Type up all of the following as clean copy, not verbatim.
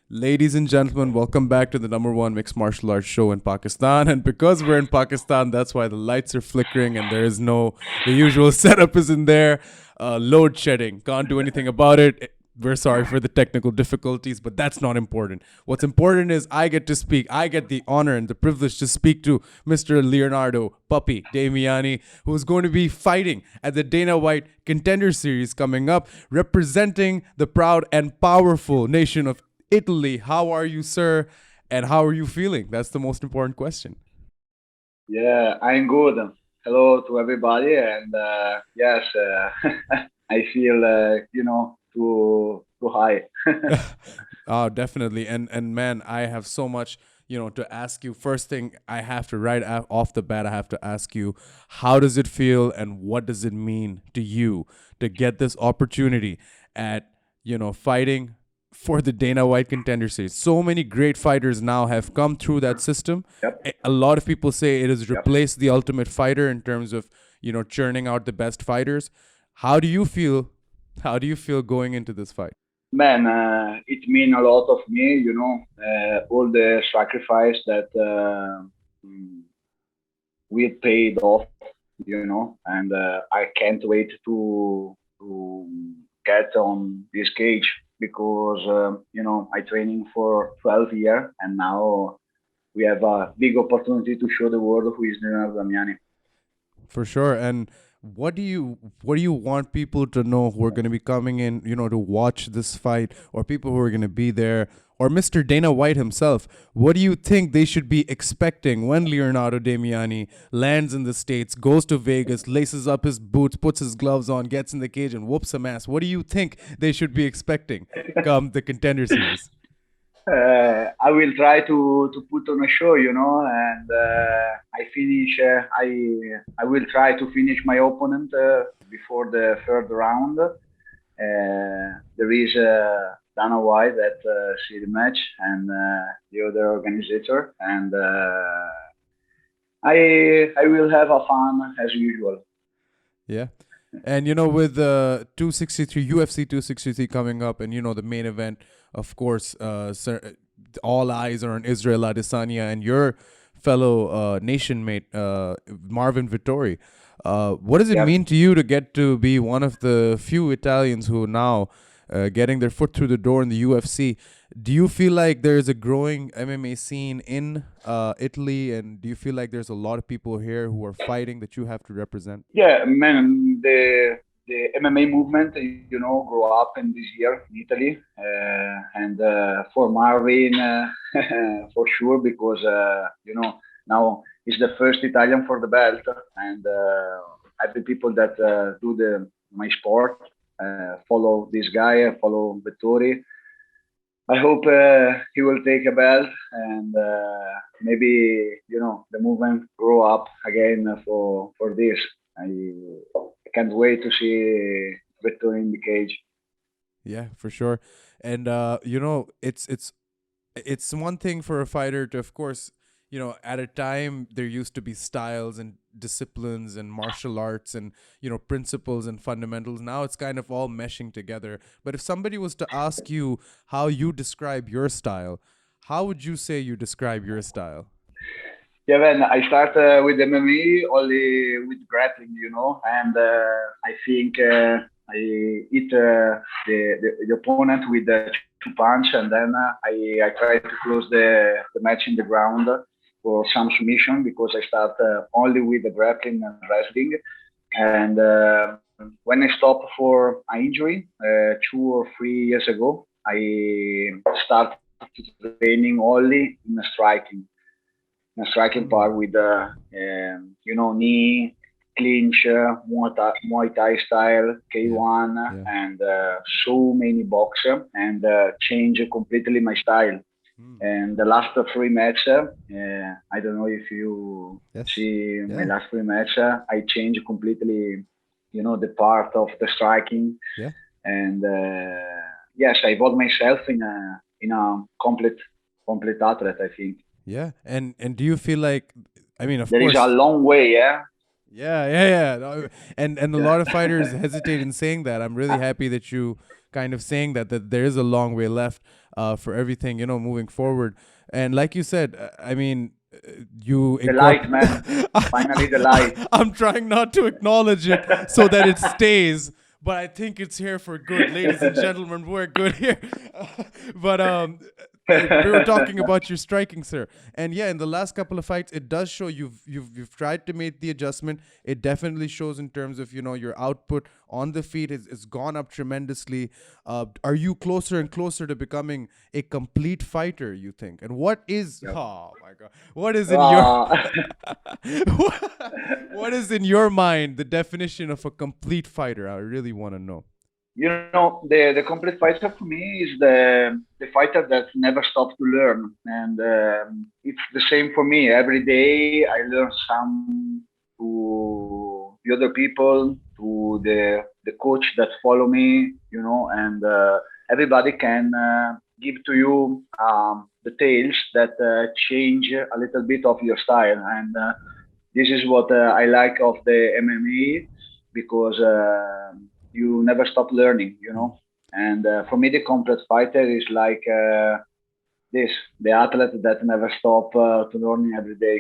Ladies and gentlemen, welcome back to the number one mixed martial arts show in Pakistan. And because we're in Pakistan, that's why the lights are flickering and there is no, the usual setup isn't there. Load shedding. Can't do anything about it. We're sorry for the technical difficulties, but that's not important. What's important is I get to speak. I get the honor and the privilege to speak to Mr. Leonardo Puppy Damiani, who is going to be fighting at the Dana White Contender Series coming up, representing the proud and powerful nation of Italy. How are you, sir? And how are you feeling? That's the most important question. Yeah, I'm good. Hello to everybody, and yes, I feel too high. Oh, definitely. And man, I have so much, to ask you. First thing I have to off the bat, I have to ask you, how does it feel and what does it mean to you to get this opportunity at, fighting for the Dana White Contender Series? So many great fighters now have come through that system. Yep, A lot of people say it has yep. replaced the Ultimate Fighter in terms of, churning out the best fighters. How do you feel? How do you feel going into this fight? Man, it mean a lot of me. All the sacrifice that we paid off. And I can't wait to get on this cage because I training for 12 years, and now we have a big opportunity to show the world who is Leonardo Damiani. For sure. And what do you want people to know who are going to be coming in, to watch this fight, or people who are going to be there, or Mr. Dana White himself? What do you think they should be expecting when Leonardo Damiani lands in the States, goes to Vegas, laces up his boots, puts his gloves on, gets in the cage and whoops some ass? What do you think they should be expecting come the Contender Series? I will try to put on a show, and I finish. I will try to finish my opponent before the third round. There is Dana White that see the match and the other organizer, and I will have a fun as usual. Yeah. And with 263 UFC 263 coming up, and the main event, of course, all eyes are on Israel Adesanya and your fellow nation mate, Marvin Vettori. What does it Yep. mean to you to get to be one of the few Italians who now getting their foot through the door in the UFC? Do you feel like there's a growing MMA scene in Italy, and do you feel like there's a lot of people here who are fighting that you have to represent? Yeah, man, the MMA movement, grew up in this year in Italy, and for Marvin, for sure, because now he's the first Italian for the belt, and every people that do the my sport follow this guy, follow Vettori. I hope he will take a belt and maybe the movement grow up again for this. I can't wait to see Victor in the cage. Yeah, for sure. And it's one thing for a fighter to, of course, at a time there used to be styles and disciplines and martial arts and principles and fundamentals. Now it's kind of all meshing together. But if somebody was to ask you how you describe your style, how would you say you describe your style? Yeah, man, I start with MMA only with grappling, and I think I hit the opponent with the two punch, and then I try to close the match in the ground for some submission because I start only with the grappling and wrestling. And when I stopped for an injury 2 or 3 years ago, I started training only in striking Mm. part with the knee, clinch, Muay Thai style, Yeah, K1, yeah. and so many boxer, and change completely my style. Mm. And the last three matches, I don't know if you Yes. see my Yeah. last three matches, I changed completely, the part of the striking, Yeah. and yes, I evolved myself in a complete athlete. I think Yeah. And do you feel like, I mean, of there is a course. long way, yeah. Yeah, yeah, yeah. No, and a Yeah. lot of fighters hesitate in saying that. I'm really happy that you kind of saying that there is a long way left. for everything, moving forward. And like you said, I mean, you The light, man. Finally, the light. I'm trying not to acknowledge it so that it stays, but I think it's here for good, ladies and gentlemen. We're good here. But we were talking about your striking, sir, and yeah, in the last couple of fights, it does show you've tried to make the adjustment. It definitely shows in terms of your output on the feet is gone up tremendously. Are you closer and closer to becoming a complete fighter, you think? And what is Yep. oh my god, what is in your Uh, what is in your mind the definition of a complete fighter? I really want to know. the complete fighter for me is the fighter that never stops to learn, and it's the same for me. Every day I learn some to the other people, to the coach that follow me, and everybody can give to you details that change a little bit of your style, and this is what I like of the MMA because you never stop learning. And for me, the complete fighter is like this, the athlete that never stop to learning every day.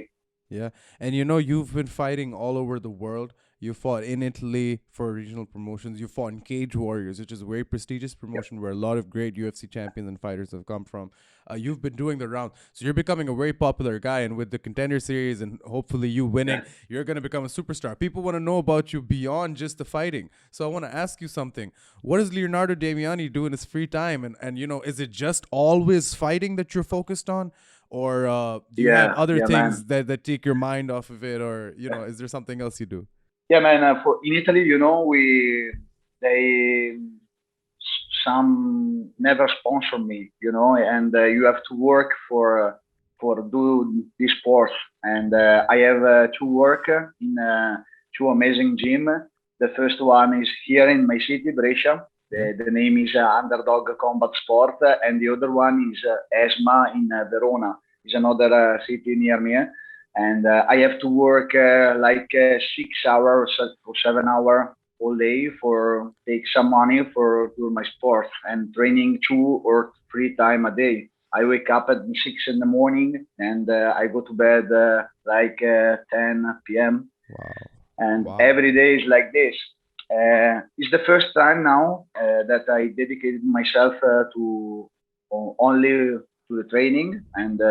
Yeah. And you've been fighting all over the world. You fought in Italy for regional promotions. You fought in Cage Warriors, which is a very prestigious Yep. promotion where a lot of great UFC champions and fighters have come from. You've been doing the round. So you're becoming a very popular guy. And with the Contender series and hopefully you winning, you're going to become a superstar. People want to know about you beyond just the fighting. So I want to ask you something. What does Leonardo Damiani do in his free time? And is it just always fighting that you're focused on? Or do you have other Yeah, things man. that take your mind off of it? Or, is there something else you do? Yeah, man. For in Italy, we they some never sponsor me, and you have to work for do this sport. And I have to work in two amazing gym. The first one is here in my city, Brescia. Yeah. The name is Underdog Combat Sport, and the other one is ESMA in Verona. Is another city near me. And I have to work like 6 hours or 7 hours all day for take some money for do my sport and training 2 or 3 times a day. I wake up at 6 in the morning and I go to bed like 10 p.m. Wow. And Wow. every day is like this. It's the first time now that I dedicated myself to only to the training, and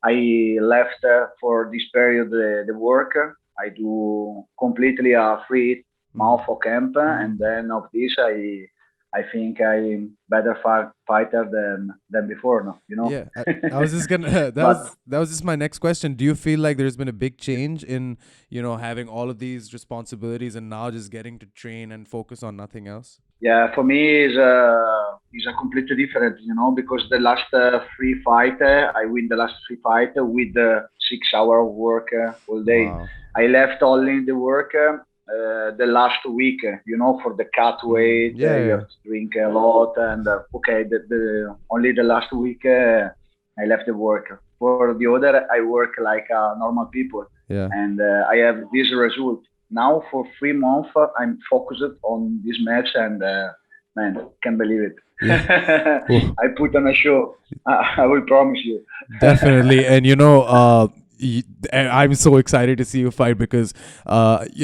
I left for this period the work. I do completely a free month of camp, and then of this I think I'm better fighter than before. No, Yeah, I was just gonna. but That was just my next question. Do you feel like there's been a big change in having all of these responsibilities and now just getting to train and focus on nothing else? yeah, for me is a completely different, because the last free fight I win the last free fight with 6 hour of work all day. Wow. I left only the work the last week, for the cut weight. Yeah, You yeah, have to drink a lot, and okay, the only the last week I left the work. For the other, I work like normal people, yeah. and I have this result. Now for 3 months, I'm focused on this match, and man, can't believe it. Yeah. Oh, I put on a show. I will promise you. definitely. And and I'm so excited to see you fight because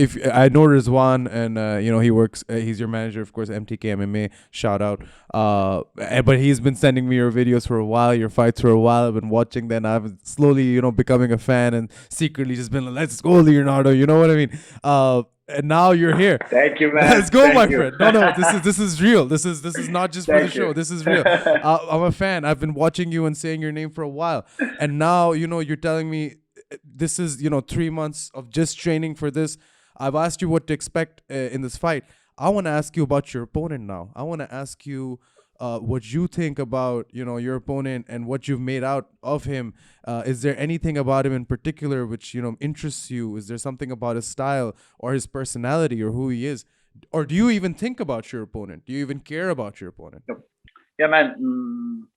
if I know Rizwan and he works, he's your manager, of course, MTK MMA. Shout out. But he's been sending me your videos for a while, your fights for a while. I've been watching. Then I've slowly, becoming a fan and secretly just been like, let's go, Leonardo. You know what I mean? And now you're here. Thank you, man. Let's go, Thank my you. friend. No, this is real. This is not just for the Thank show. you. This is real. I'm a fan. I've been watching you and saying your name for a while, and now you're telling me this is 3 months of just training for this. I've asked you what to expect in this fight. I want to ask you about your opponent now. I want to ask you what you think about your opponent and what you've made out of him. Is there anything about him in particular which interests you? Is there something about his style or his personality or who he is? Or do you even think about your opponent? Do you even care about your opponent? Yeah, man.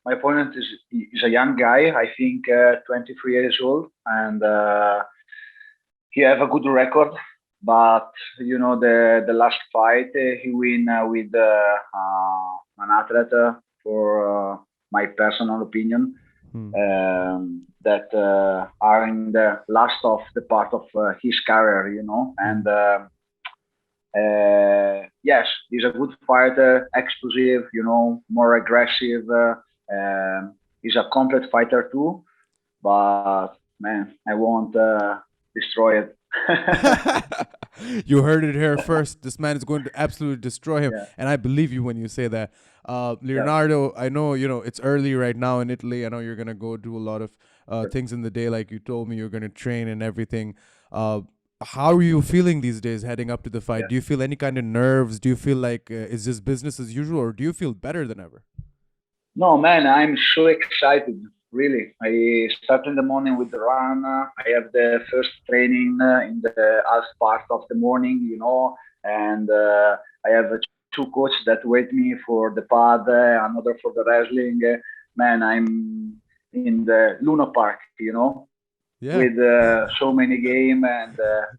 My opponent is a young guy. I think 23 years old, and he have a good record. But the last fight he win with an athlete for my personal opinion, Hmm. that are in the last of the part of his career, and. Yes, he's a good fighter, explosive, more aggressive. He's a complete fighter too. But man, I won't destroy it. You heard it here first. This man is going to absolutely destroy him, Yeah, and I believe you when you say that. yeah, Leonardo, I know it's early right now in Italy. I know you're gonna go do a lot of things in the day, like you told me you're gonna train and everything. Uh, how are you feeling these days heading up to the fight? yeah. Do you feel any kind of nerves? Do you feel like is this business as usual, or do you feel better than ever? No, man, I'm so excited. Really, I start in the morning with the run. I have the first training in the as part of the morning, and I have two coaches that wait me for the pad, another for the wrestling. Man, I'm in the Luna Park, Yeah. with so many game, and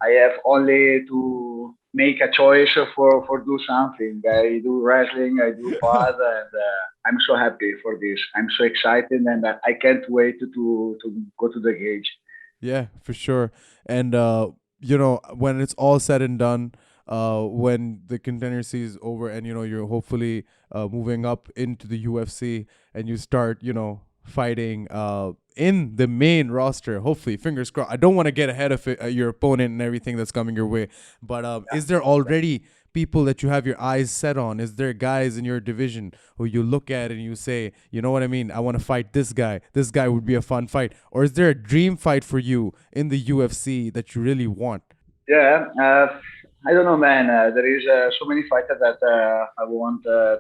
I have only to make a choice for do something. I do wrestling, I do pad, and I'm so happy for this. I'm so excited, and I can't wait to go to the cage. Yeah, for sure. And when it's all said and done, when the contender series is over, and you're hopefully moving up into the UFC, and you start, fighting in the main roster. Hopefully, fingers crossed. I don't want to get ahead of it, your opponent and everything that's coming your way. But is there already people that you have your eyes set on? Is there guys in your division who you look at and you say, you know what I mean? I want to fight this guy. This guy would be a fun fight. Or is there a dream fight for you in the UFC that you really want? Yeah, I don't know, man. There is so many fighters that I want to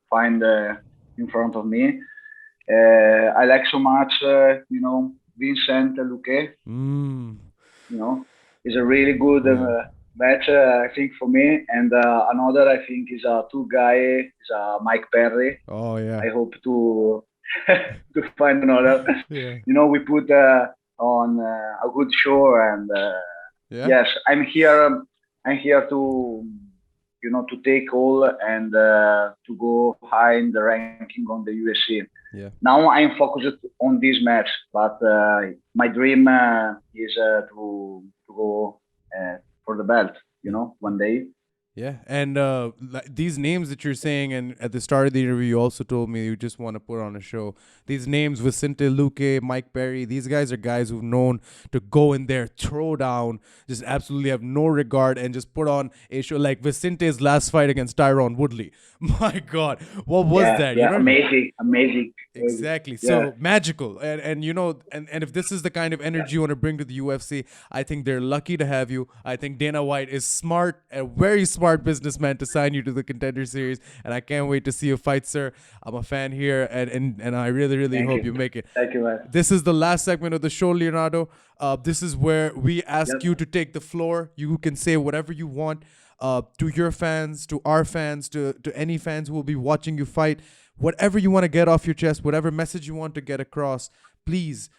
find in front of me. I like so much, Vincent Luque. Mm. You know, it's a really good Yeah. match, I think, for me. And another, I think, is a two guy, is Mike Perry. Oh yeah. I hope to to find another. Yeah. We put on a good show, and Yeah. yes, I'm here. I'm here to take all and to go high in the ranking on the UFC. Yeah. Now I'm focused on this match, but my dream is to go for the belt. One day. Yeah, and these names that you're saying, and at the start of the interview, you also told me you just want to put on a show. These names, Vicente Luque, Mike Perry, these guys are guys who've known to go in there, throw down, just absolutely have no regard, and just put on a show like Vicente's last fight against Tyron Woodley. My God, what was Yeah, that? yeah, amazing, amazing. Exactly. Yeah, So magical. And if this is the kind of energy you want to bring to the UFC, I think they're lucky to have you. I think Dana White is smart, a very smart businessman to sign you to the Contender Series. And I can't wait to see you fight, sir. I'm a fan here, and I really, really thank hope you, you make it. thank you, man. This is the last segment of the show, Leonardo. This is where we ask you Yep. to take the floor. You can say whatever you want to your fans, to our fans, to any fans who will be watching you fight. Whatever you want to get off your chest, whatever message you want to get across, please.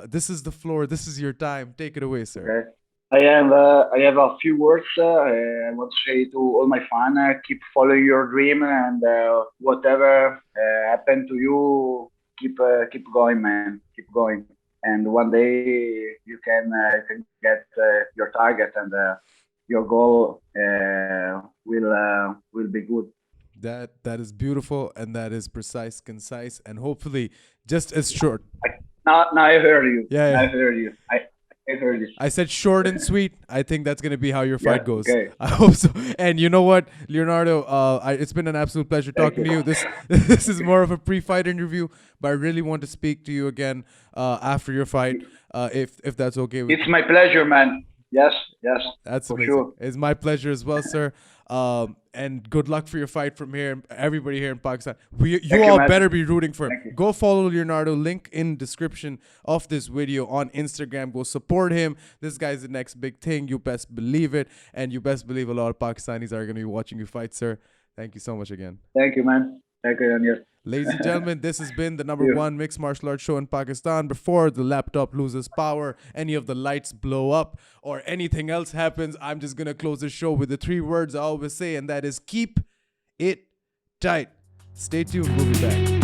This is the floor. This is your time. Take it away, sir. Okay. I have a few words. I want to say to all my fans, keep following your dream, and whatever happened to you, keep going, man. Keep going, and one day you can get your target, and your goal will be good. That is beautiful, and that is precise, concise, and hopefully just as short. I, now I heard you. Yeah, I yeah. heard you. I heard you. I said short and sweet. I think that's gonna be how your Yeah. fight goes. Okay. I hope so. And you know what, Leonardo? It's been an absolute pleasure Thank talking to you. you. This is more of a pre-fight interview, but I really want to speak to you again after your fight, if that's okay with It's you. my pleasure, man. Yes, yes, That's for amazing. sure. It's my pleasure as well, sir. And good luck for your fight from here. Everybody here in Pakistan. You Thank you, all man. better be rooting for him. Thank you. Go follow Leonardo. Link in description of this video on Instagram. Go support him. This guy's the next big thing. You best believe it. And you best believe a lot of Pakistanis are going to be watching you fight, sir. Thank you so much again. Thank you, man. Thank you, Daniel. Ladies and gentlemen, this has been the number You. one mixed martial arts show in Pakistan. Before the laptop loses power, any of the lights blow up, or anything else happens, I'm just going to close the show with the three words I always say, and that is keep it tight. Stay tuned. We'll be back.